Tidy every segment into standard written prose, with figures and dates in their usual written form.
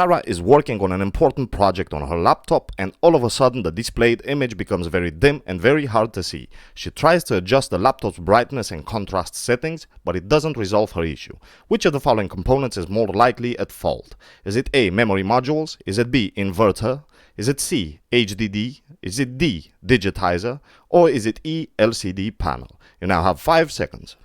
Sarah is working on an important project on her laptop, and all of a sudden the displayed image becomes very dim and very hard to see. She tries to adjust the laptop's brightness and contrast settings, but it doesn't resolve her issue. Which of the following components is more likely at fault? Is it A. Memory modules? Is it B. Inverter? Is it C. HDD? Is it D. Digitizer? Or is it E. LCD panel? You now have 5 seconds.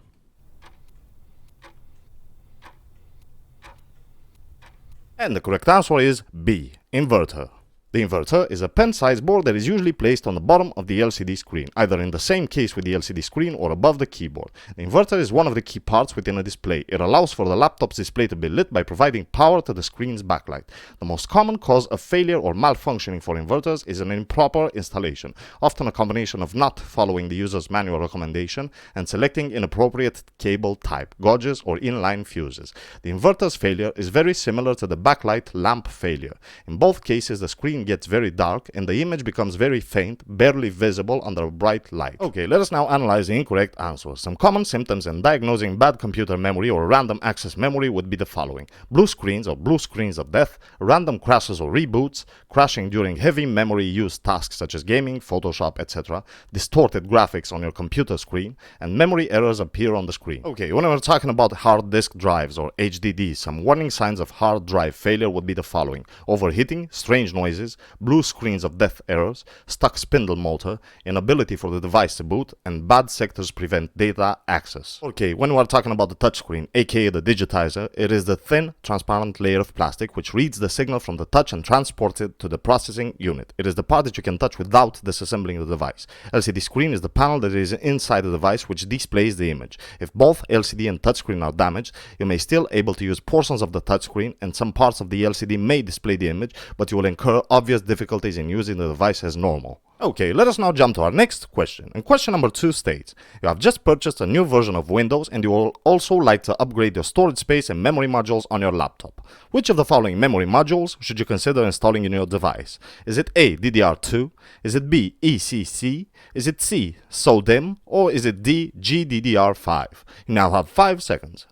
And the correct answer is B. Inverter. The inverter is a pen-sized board that is usually placed on the bottom of the LCD screen, either in the same case with the LCD screen or above the keyboard. The inverter is one of the key parts within a display. It allows for the laptop's display to be lit by providing power to the screen's backlight. The most common cause of failure or malfunctioning for inverters is an improper installation, often a combination of not following the user's manual recommendation and selecting inappropriate cable type, gauges or inline fuses. The inverter's failure is very similar to the backlight lamp failure. In both cases, the screen gets very dark and the image becomes very faint, barely visible under a bright light. Okay, let us now analyze the incorrect answers. Some common symptoms in diagnosing bad computer memory or random access memory would be the following: blue screens or blue screens of death, random crashes or reboots, crashing during heavy memory use tasks such as gaming, Photoshop, etc., distorted graphics on your computer screen, and memory errors appear on the screen. Okay, when we're talking about hard disk drives or HDD, some warning signs of hard drive failure would be the following: overheating, strange noises, blue screens of death errors, stuck spindle motor, inability for the device to boot, and bad sectors prevent data access. Okay, when we are talking about the touchscreen, aka the digitizer, it is the thin, transparent layer of plastic which reads the signal from the touch and transports it to the processing unit. It is the part that you can touch without disassembling the device. LCD screen is the panel that is inside the device which displays the image. If both LCD and touchscreen are damaged, you may still able to use portions of the touchscreen, and some parts of the LCD may display the image, but you will incur obvious difficulties in using the device as normal. Okay, let us now jump to our next question. And question number 2 states: you have just purchased a new version of Windows and you will also like to upgrade your storage space and memory modules on your laptop. Which of the following memory modules should you consider installing in your device? Is it A. DDR2? Is it B. ECC? Is it C. SODIMM? Or is it D. GDDR5? You now have 5 seconds.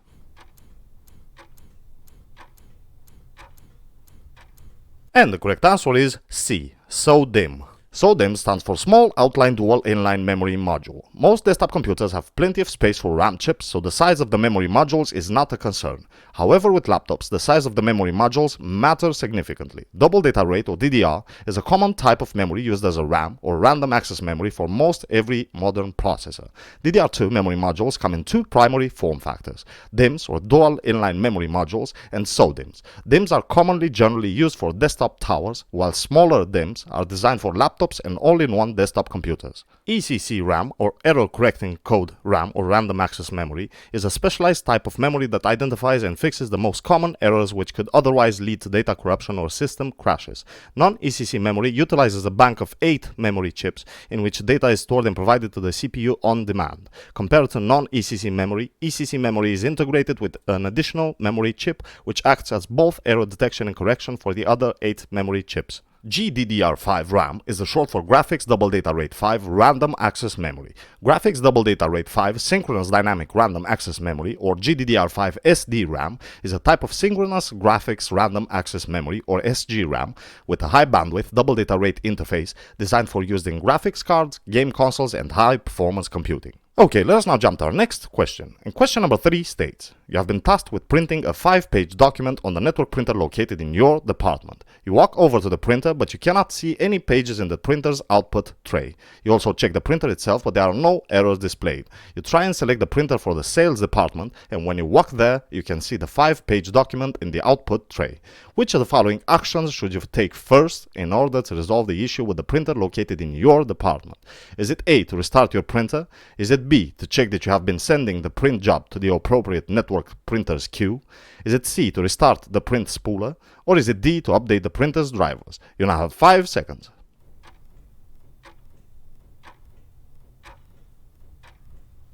And the correct answer is C. SODIMM. SODIMM stands for Small Outline Dual Inline Memory Module. Most desktop computers have plenty of space for RAM chips, so the size of the memory modules is not a concern. However, with laptops, the size of the memory modules matters significantly. Double data rate, or DDR, is a common type of memory used as a RAM, or random access memory, for most every modern processor. DDR2 memory modules come in 2 primary form factors: DIMMs, or Dual Inline Memory Modules, and SODIMMs. DIMMs are commonly generally used for desktop towers, while smaller DIMMs are designed for laptops and all-in-one desktop computers. Ecc Ram, or Error Correcting Code RAM, or Random Access Memory, is a specialized type of memory that identifies and fixes the most common errors which could otherwise lead to data corruption or system crashes. Non-ECC memory utilizes a bank of 8 memory chips in which data is stored and provided to the CPU on demand. Compared to non-ECC memory, ECC memory is integrated with an additional memory chip which acts as both error detection and correction for the other 8 memory chips. GDDR5 RAM is the short for Graphics Double Data Rate 5 Random Access Memory. Graphics Double Data Rate 5 Synchronous Dynamic Random Access Memory, or GDDR5 SDRAM, is a type of Synchronous Graphics Random Access Memory, or SGRAM, with a high bandwidth double data rate interface designed for use in graphics cards, game consoles, and high-performance computing. Okay, let us now jump to our next question. And question number 3 states: you have been tasked with printing a 5-page document on the network printer located in your department. You walk over to the printer, but you cannot see any pages in the printer's output tray. You also check the printer itself, but there are no errors displayed. You try and select the printer for the sales department, and when you walk there, you can see the 5-page document in the output tray. Which of the following actions should you take first in order to resolve the issue with the printer located in your department? Is it A, to restart your printer? Is it B, to check that you have been sending the print job to the appropriate network printer's queue? Is it C, to restart the print spooler? Or is it D, to update the printer's drivers? You now have 5 seconds.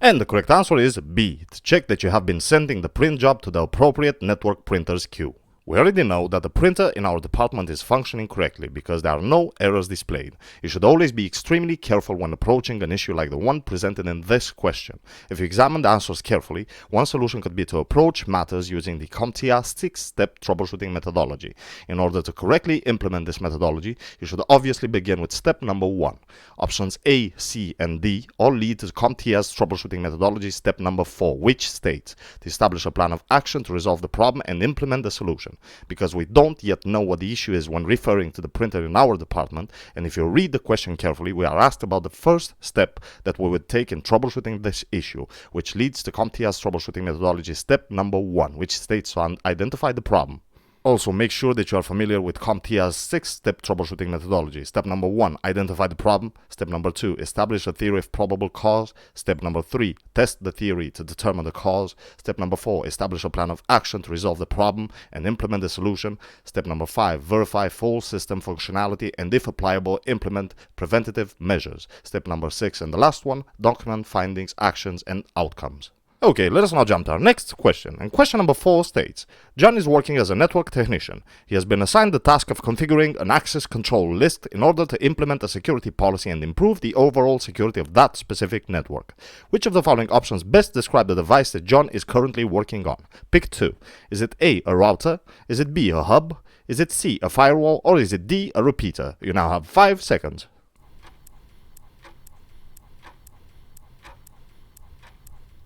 And the correct answer is B, to check that you have been sending the print job to the appropriate network printer's queue. We already know that the printer in our department is functioning correctly because there are no errors displayed. You should always be extremely careful when approaching an issue like the one presented in this question. If you examine the answers carefully, one solution could be to approach matters using the CompTIA 6-step troubleshooting methodology. In order to correctly implement this methodology, you should obviously begin with step number 1. Options A, C, and D all lead to CompTIA's troubleshooting methodology step number 4, which states to establish a plan of action to resolve the problem and implement the solution. Because we don't yet know what the issue is when referring to the printer in our department, and if you read the question carefully, we are asked about the first step that we would take in troubleshooting this issue, which leads to CompTIA's troubleshooting methodology step number 1, which states to identify the problem. Also, make sure that you are familiar with CompTIA's 6-step troubleshooting methodology. Step number 1, identify the problem. Step number 2, establish a theory of probable cause. Step number 3, test the theory to determine the cause. Step number 4, establish a plan of action to resolve the problem and implement the solution. Step number 5, verify full system functionality and, if applicable, implement preventative measures. Step number 6, and the last one, document findings, actions, and outcomes. Okay, let us now jump to our next question. And question number 4 states, John is working as a network technician. He has been assigned the task of configuring an access control list in order to implement a security policy and improve the overall security of that specific network. Which of the following options best describe the device that John is currently working on? Pick 2. Is it A, a router? Is it B, a hub? Is it C, a firewall? Or is it D, a repeater? You now have 5 seconds.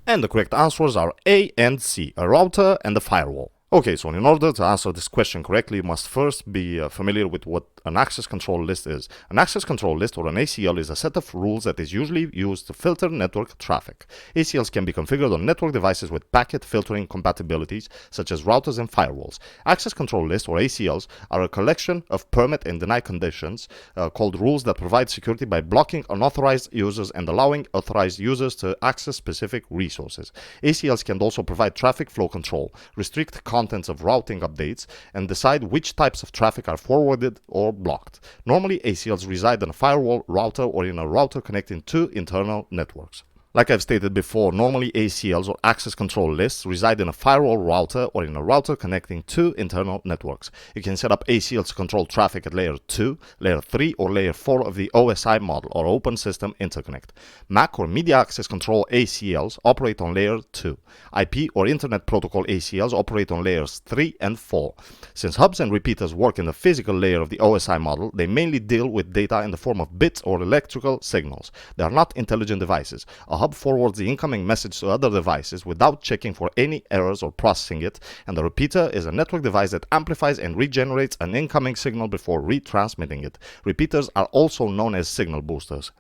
And the correct answers are A and C, a router and a firewall. Okay, so in order to answer this question correctly, you must first be familiar with what an access control list is. An access control list, or an ACL, is a set of rules that is usually used to filter network traffic. ACLs can be configured on network devices with packet filtering compatibilities, such as routers and firewalls. Access control lists, or ACLs, are a collection of permit and deny conditions called rules that provide security by blocking unauthorized users and allowing authorized users to access specific resources. ACLs can also provide traffic flow control, restrict contents of routing updates, and decide which types of traffic are forwarded or blocked. Normally, ACLs reside in a firewall, router, or in a router connecting two internal networks. Like I've stated before, normally ACLs or access control lists reside in a firewall, router, or in a router connecting two internal networks. You can set up ACLs to control traffic at layer 2, layer 3, or layer 4 of the OSI model, or Open System Interconnect. MAC or Media Access Control ACLs operate on layer 2. IP or Internet Protocol ACLs operate on layers 3 and 4. Since hubs and repeaters work in the physical layer of the OSI model, they mainly deal with data in the form of bits or electrical signals. They are not intelligent devices. A hub forwards the incoming message to other devices without checking for any errors or processing it, and the repeater is a network device that amplifies and regenerates an incoming signal before retransmitting it. Repeaters are also known as signal boosters.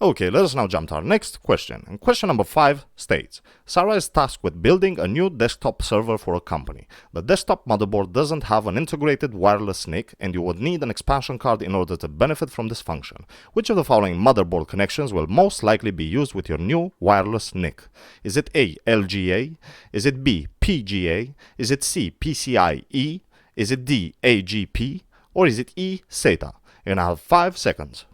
Okay, let us now jump to our next question. And question number 5 states, Sarah is tasked with building a new desktop server for a company. The desktop motherboard doesn't have an integrated wireless NIC, and you would need an expansion card in order to benefit from this function. Which of the following motherboard connections will most likely be used with your new wireless NIC? Is it A, LGA? Is it B, PGA? Is it C, PCIe? Is it D, AGP? Or is it E, SATA? You now have 5 seconds.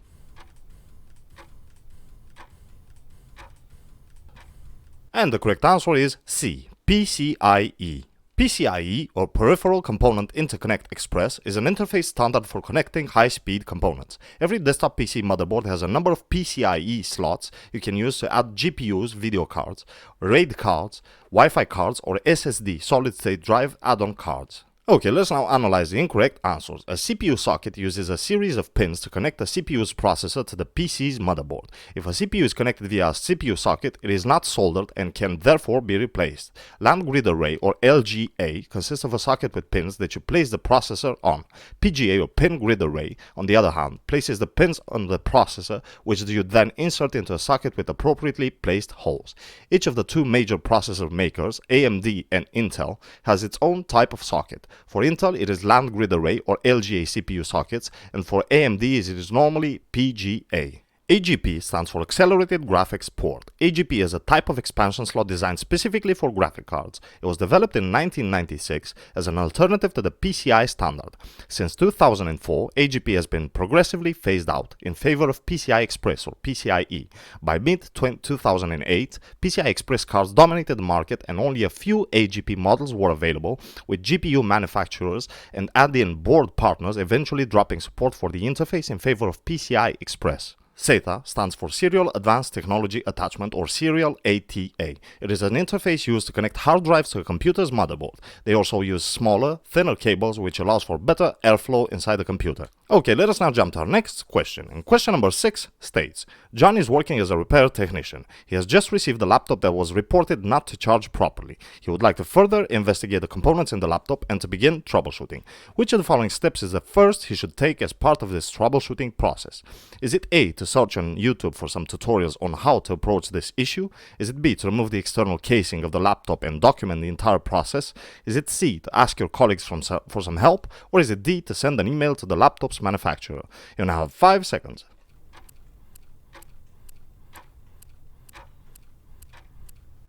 And the correct answer is C, PCIe. PCIe, or Peripheral Component Interconnect Express, is an interface standard for connecting high-speed components. Every desktop PC motherboard has a number of PCIe slots you can use to add GPUs, video cards, RAID cards, Wi-Fi cards, or SSD, solid-state drive add-on cards. Okay, let's now analyze the incorrect answers. A CPU socket uses a series of pins to connect the CPU's processor to the PC's motherboard. If a CPU is connected via a CPU socket, it is not soldered and can therefore be replaced. Land Grid Array, or LGA, consists of a socket with pins that you place the processor on. PGA, or Pin Grid Array, on the other hand, places the pins on the processor, which you then insert into a socket with appropriately placed holes. Each of the two major processor makers, AMD and Intel, has its own type of socket. For Intel, it is Land Grid Array or LGA CPU sockets, and for AMD, it is normally PGA. AGP stands for Accelerated Graphics Port. AGP is a type of expansion slot designed specifically for graphic cards. It was developed in 1996 as an alternative to the PCI standard. Since 2004, AGP has been progressively phased out in favor of PCI Express or PCIe. By mid-2008, PCI Express cards dominated the market and only a few AGP models were available, with GPU manufacturers and add-in board partners eventually dropping support for the interface in favor of PCI Express. SATA stands for Serial Advanced Technology Attachment or Serial ATA. It is an interface used to connect hard drives to a computer's motherboard. They also use smaller, thinner cables which allows for better airflow inside the computer. Okay, let us now jump to our next question. And question number 6 states, John is working as a repair technician. He has just received a laptop that was reported not to charge properly. He would like to further investigate the components in the laptop and to begin troubleshooting. Which of the following steps is the first he should take as part of this troubleshooting process? Is it A, to search on YouTube for some tutorials on how to approach this issue? Is it B, to remove the external casing of the laptop and document the entire process? Is it C, to ask your colleagues for some help? Or is it D, to send an email to the laptop's manufacturer? You now have 5 seconds.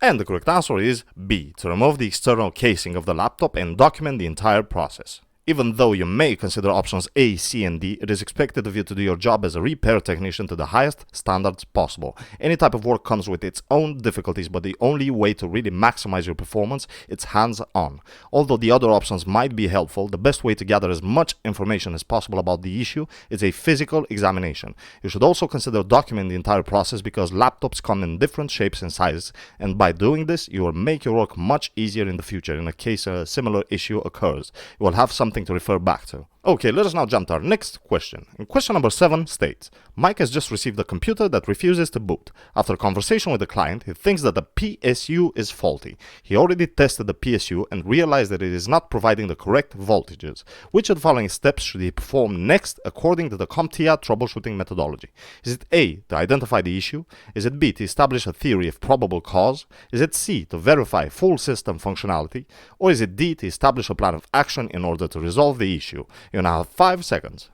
And the correct answer is B, to remove the external casing of the laptop and document the entire process. Even though you may consider options A, C, and D, it is expected of you to do your job as a repair technician to the highest standards possible. Any type of work comes with its own difficulties, but the only way to really maximize your performance is hands-on. Although the other options might be helpful, the best way to gather as much information as possible about the issue is a physical examination. You should also consider documenting the entire process because laptops come in different shapes and sizes, and by doing this, you will make your work much easier in the future in case a similar issue occurs. You will have something to refer back to. Okay, let us now jump to our next question. And question number 7 states, Mike has just received a computer that refuses to boot. After a conversation with the client, he thinks that the PSU is faulty. He already tested the PSU and realized that it is not providing the correct voltages. Which of the following steps should he perform next according to the CompTIA troubleshooting methodology? Is it A, to identify the issue? Is it B, to establish a theory of probable cause? Is it C, to verify full system functionality? Or is it D, to establish a plan of action in order to resolve the issue? You now have 5 seconds.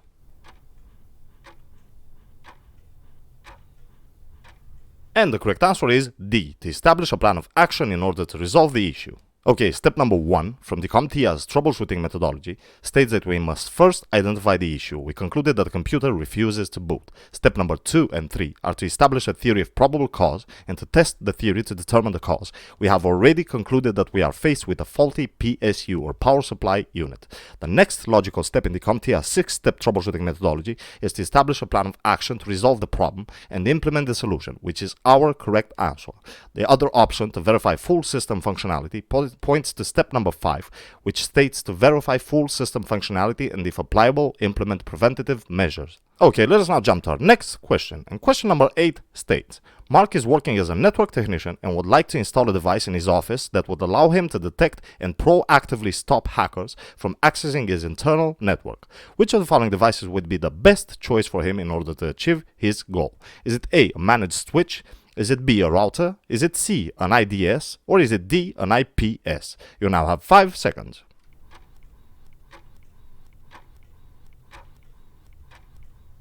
And the correct answer is D, to establish a plan of action in order to resolve the issue. Okay, step number 1 from the CompTIA's troubleshooting methodology states that we must first identify the issue. We concluded that the computer refuses to boot. Step number 2 and 3 are to establish a theory of probable cause and to test the theory to determine the cause. We have already concluded that we are faced with a faulty PSU or power supply unit. The next logical step in the CompTIA 6-step troubleshooting methodology is to establish a plan of action to resolve the problem and implement the solution, which is our correct answer. The other option, to verify full system functionality, points to step number 5, which states to verify full system functionality and, if applicable, implement preventative measures. Okay, let us now jump to our next question. And question number 8 states, Mark is working as a network technician and would like to install a device in his office that would allow him to detect and proactively stop hackers from accessing his internal network. Which of the following devices would be the best choice for him in order to achieve his goal? Is it A, a managed switch? Is it B, a router? Is it C, an IDS? Or is it D, an IPS? You now have 5 seconds.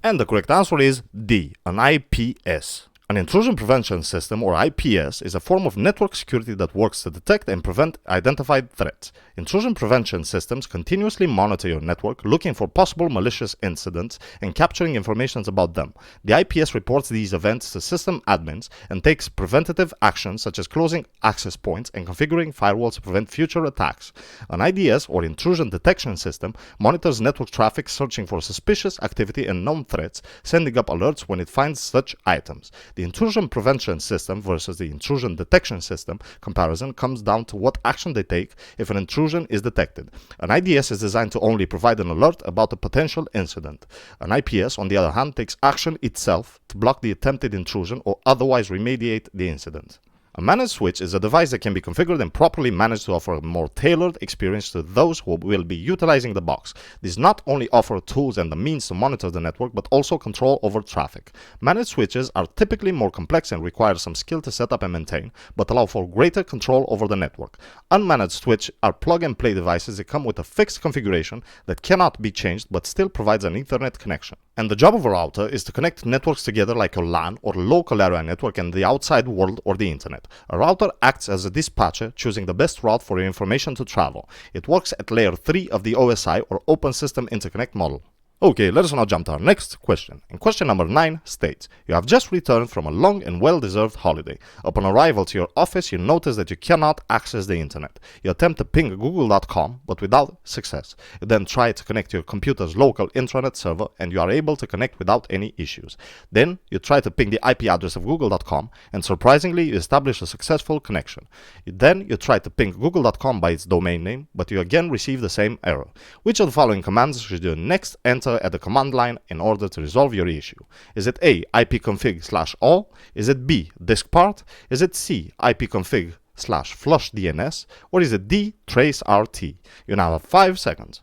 And the correct answer is D, an IPS. An intrusion prevention system, or IPS, is a form of network security that works to detect and prevent identified threats. Intrusion prevention systems continuously monitor your network, looking for possible malicious incidents and capturing information about them. The IPS reports these events to system admins and takes preventative actions such as closing access points and configuring firewalls to prevent future attacks. An IDS, or intrusion detection system, monitors network traffic, searching for suspicious activity and known threats, sending up alerts when it finds such items. The intrusion prevention system versus the intrusion detection system comparison comes down to what action they take if an intrusion is detected. An IDS is designed to only provide an alert about a potential incident. An IPS, on the other hand, takes action itself to block the attempted intrusion or otherwise remediate the incident. A managed switch is a device that can be configured and properly managed to offer a more tailored experience to those who will be utilizing the box. These not only offer tools and the means to monitor the network, but also control over traffic. Managed switches are typically more complex and require some skill to set up and maintain, but allow for greater control over the network. Unmanaged switches are plug-and-play devices that come with a fixed configuration that cannot be changed but still provides an Ethernet connection. And the job of a router is to connect networks together like a LAN or local area network and the outside world or the internet. A router acts as a dispatcher, choosing the best route for your information to travel. It works at layer 3 of the OSI or Open System Interconnect model. Okay, let us now jump to our next question. And question number 9 states, you have just returned from a long and well-deserved holiday. Upon arrival to your office, you notice that you cannot access the internet. You attempt to ping google.com, but without success. You then try to connect to your computer's local intranet server, and you are able to connect without any issues. Then, you try to ping the IP address of google.com, and surprisingly, you establish a successful connection. Then, you try to ping google.com by its domain name, but you again receive the same error. Which of the following commands should you next enter at the command line in order to resolve your issue? Is it A, ipconfig/all? Is it B, Diskpart? Is it C, ipconfig/flushdns? Or is it D, Traceroute? You now have 5 seconds.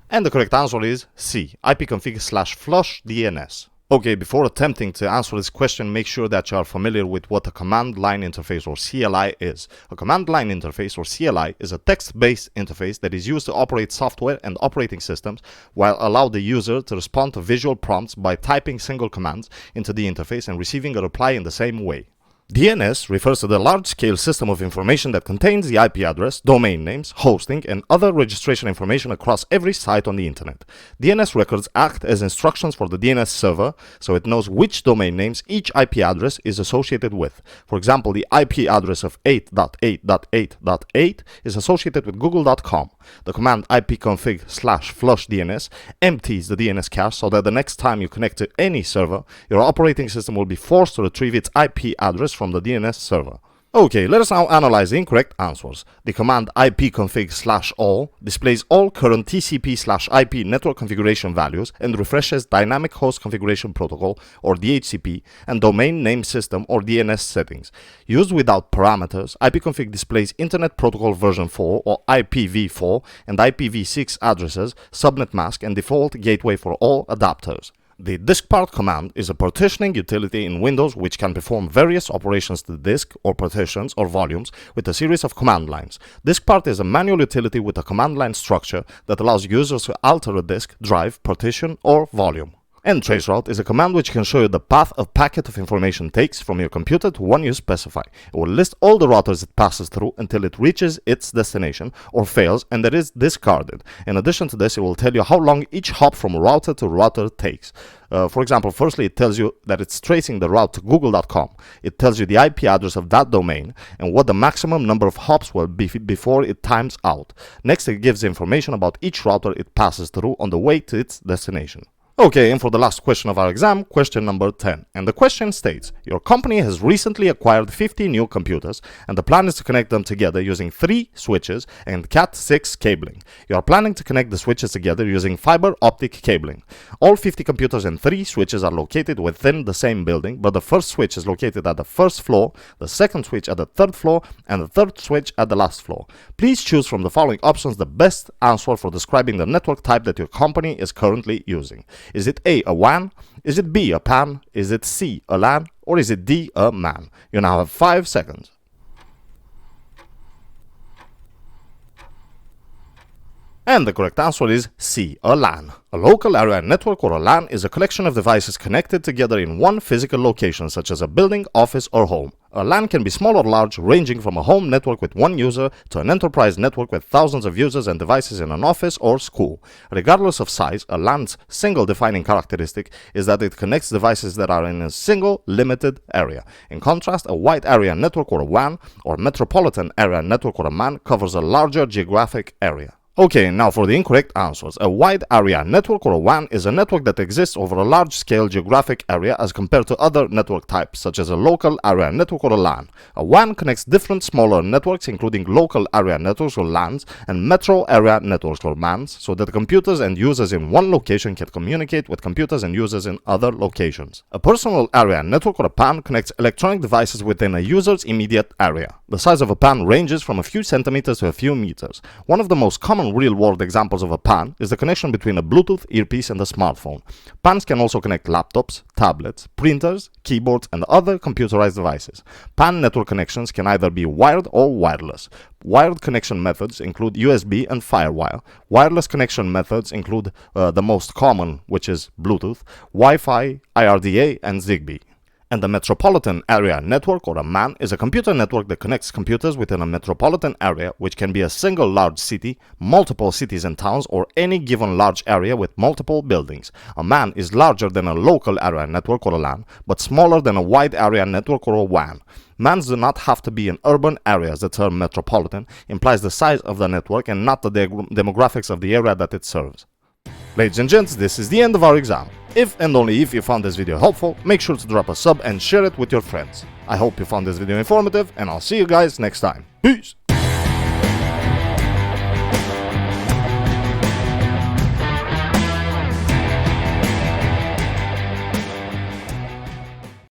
And the correct answer is C, ipconfig/flushdns. Okay, before attempting to answer this question, make sure that you are familiar with what a command line interface or CLI is. A command line interface or CLI is a text-based interface that is used to operate software and operating systems while allow the user to respond to visual prompts by typing single commands into the interface and receiving a reply in the same way. DNS refers to the large-scale system of information that contains the IP address, domain names, hosting, and other registration information across every site on the internet. DNS records act as instructions for the DNS server, so it knows which domain names each IP address is associated with. For example, the IP address of 8.8.8.8 is associated with google.com. The command ipconfig/flushdns empties the DNS cache so that the next time you connect to any server, your operating system will be forced to retrieve its IP address from the DNS server. Okay, let us now analyze the incorrect answers. The command ipconfig/all displays all current TCP/IP network configuration values and refreshes Dynamic Host Configuration Protocol or DHCP and Domain Name System or DNS settings. Used without parameters, ipconfig displays Internet Protocol version 4 or IPv4 and IPv6 addresses, subnet mask, and default gateway for all adapters. The Diskpart command is a partitioning utility in Windows which can perform various operations to disk or partitions or volumes with a series of command lines. Diskpart is a manual utility with a command line structure that allows users to alter a disk, drive, partition, or volume. And Traceroute is a command which can show you the path a packet of information takes from your computer to one you specify. It will list all the routers it passes through until it reaches its destination or fails and it is discarded. In addition to this, it will tell you how long each hop from router to router takes. For example, firstly, it tells you that it's tracing the route to google.com. It tells you the IP address of that domain and what the maximum number of hops will be before it times out. Next, it gives information about each router it passes through on the way to its destination. Okay, and for the last question of our exam, question number 10. And the question states, your company has recently acquired 50 new computers and the plan is to connect them together using 3 switches and Cat6 cabling. You are planning to connect the switches together using fiber optic cabling. All 50 computers and 3 switches are located within the same building, but the first switch is located at the first floor, the second switch at the third floor, and the third switch at the last floor. Please choose from the following options the best answer for describing the network type that your company is currently using. Is it A, a WAN? Is it B, a PAN? Is it C, a LAN? Or is it D, a MAN? You now have 5 seconds. And the correct answer is C, a LAN. A local area network or a LAN is a collection of devices connected together in one physical location, such as a building, office, or home. A LAN can be small or large, ranging from a home network with one user to an enterprise network with thousands of users and devices in an office or school. Regardless of size, a LAN's single defining characteristic is that it connects devices that are in a single limited area. In contrast, a wide area network or a WAN or metropolitan area network or a MAN covers a larger geographic area. Okay, now for the incorrect answers. A wide area network, or a WAN, is a network that exists over a large-scale geographic area as compared to other network types, such as a local area network or a LAN. A WAN connects different smaller networks, including local area networks or LANs, and metro area networks or MANs, so that computers and users in one location can communicate with computers and users in other locations. A personal area network, or a PAN, connects electronic devices within a user's immediate area. The size of a PAN ranges from a few centimeters to a few meters. One of the most common real-world examples of a PAN is the connection between a Bluetooth earpiece and a smartphone. PANs can also connect laptops, tablets, printers, keyboards, and other computerized devices. PAN network connections can either be wired or wireless. Wired connection methods include USB and FireWire. Wireless connection methods include the most common, which is Bluetooth, Wi-Fi, IRDA, and Zigbee. And the metropolitan area network, or a MAN, is a computer network that connects computers within a metropolitan area, which can be a single large city, multiple cities and towns, or any given large area with multiple buildings. A MAN is larger than a local area network, or a LAN, but smaller than a wide area network, or a WAN. MANs do not have to be in urban areas. The term metropolitan implies the size of the network and not the demographics of the area that it serves. Ladies and gents, this is the end of our exam. If and only if you found this video helpful, make sure to drop a sub and share it with your friends. I hope you found this video informative, and I'll see you guys next time. Peace!